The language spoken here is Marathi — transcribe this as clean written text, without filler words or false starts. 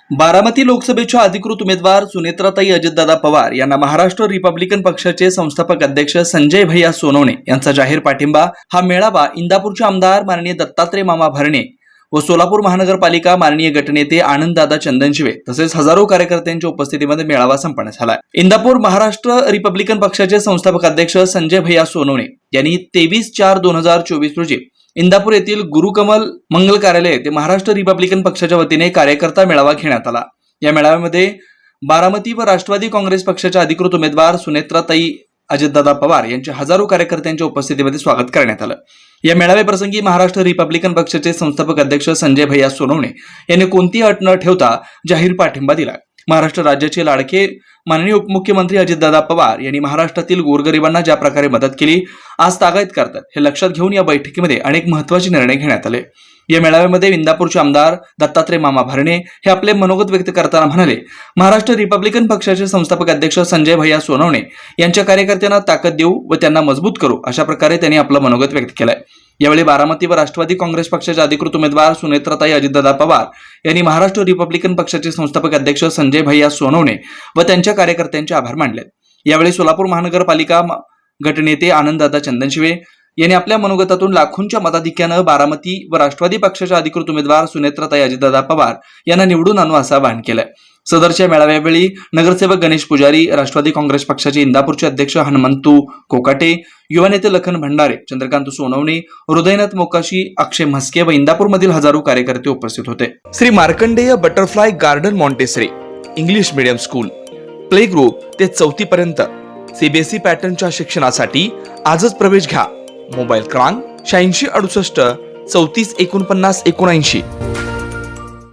बारामती लोकसभेच्या अधिकृत उमेदवार सुनेत्राताई अजितदादा पवार यांना महाराष्ट्र रिपब्लिकन पक्षाचे संस्थापक अध्यक्ष संजय भैया सोनवणे यांचा जाहीर पाठिंबा। हा मेळावा इंदापूरचे आमदार माननीय दत्तात्रय मामा भरणे व सोलापूर महानगरपालिका माननीय गटनेते आनंददादा चंदनशिवे तसेच हजारो कार्यकर्त्यांच्या उपस्थितीमध्ये मेळावा संपन्न झाला। इंदापूर महाराष्ट्र रिपब्लिकन पक्षाचे संस्थापक अध्यक्ष संजय भैया सोनवणे यांनी 23/4/2024 रोजी इंदापूर येथील गुरुकमल मंगल कार्यालय ते महाराष्ट्र रिपब्लिकन पक्षाच्या वतीने कार्यकर्ता मेळावा घेण्यात आला। या मेळाव्यामध्ये बारामती व राष्ट्रवादी काँग्रेस पक्षाच्या अधिकृत उमेदवार सुनेत्राताई अजितदादा पवार यांच्या हजारो कार्यकर्त्यांच्या उपस्थितीमध्ये स्वागत करण्यात आलं। या मेळाव्याप्रसंगी महाराष्ट्र रिपब्लिकन पक्षाचे संस्थापक अध्यक्ष संजय भैया सोनवणे यांनी कोणतीही अट न ठेवता जाहीर पाठिंबा दिला। महाराष्ट्र राज्याचे लाडके माननीय उपमुख्यमंत्री अजितदादा पवार यांनी महाराष्ट्रातील गोरगरिबांना ज्या प्रकारे मदत केली, आज तागायत करतात, हे लक्षात घेऊन या बैठकीमध्ये अनेक महत्त्वाचे निर्णय घेण्यात आले। या मेळाव्यामध्ये इंदापूरचे आमदार दत्तात्रय मामा भरणे हे आपले मनोगत व्यक्त करताना म्हणाले, महाराष्ट्र रिपब्लिकन पक्षाचे संस्थापक अध्यक्ष संजय भैया सोनवणे यांच्या कार्यकर्त्यांना ताकद देऊ व त्यांना मजबूत करू, अशा प्रकारे त्यांनी आपलं मनोगत व्यक्त केलंय। यावेळी बारामती व राष्ट्रवादी काँग्रेस पक्षाचे अधिकृत उमेदवार सुनेत्राताई अजितदादा पवार यांनी महाराष्ट्र रिपब्लिकन पक्षाचे संस्थापक अध्यक्ष संजय भैया सोनवणे व त्यांच्या कार्यकर्त्यांचे आभार मानले। यावेळी सोलापूर महानगरपालिका गटनेते आनंददादा चंदनशिवे यांनी आपल्या मनोगतातून लाखोंच्या मताधिक्यानं बारामती व राष्ट्रवादी पक्षाच्या अधिकृत उमेदवार सुनेत्राताई अजितदादा पवार यांना निवडून आणू असं आवाहन केलंय। सदरच्या मेळाव्यावेळी नगरसेवक गणेश पुजारी, राष्ट्रवादी काँग्रेस पक्षाचे इंदापूरचे अध्यक्ष हनुमंतू कोकाटे, युवा नेते लखन भंडारे, चंद्रकांत सोनवणे, हृदयनाथ मोकाशी, अक्षय म्हस्के व इंदापूरमधील हजारो कार्यकर्ते उपस्थित होते। Shri Markandeya butterfly garden Montessori English medium school, play group ते 4थी पर्यंत सीबीएसई पॅटर्नच्या शिक्षणासाठी आजच प्रवेश घ्या। मोबाईल क्रमांक 8668 34 49 79।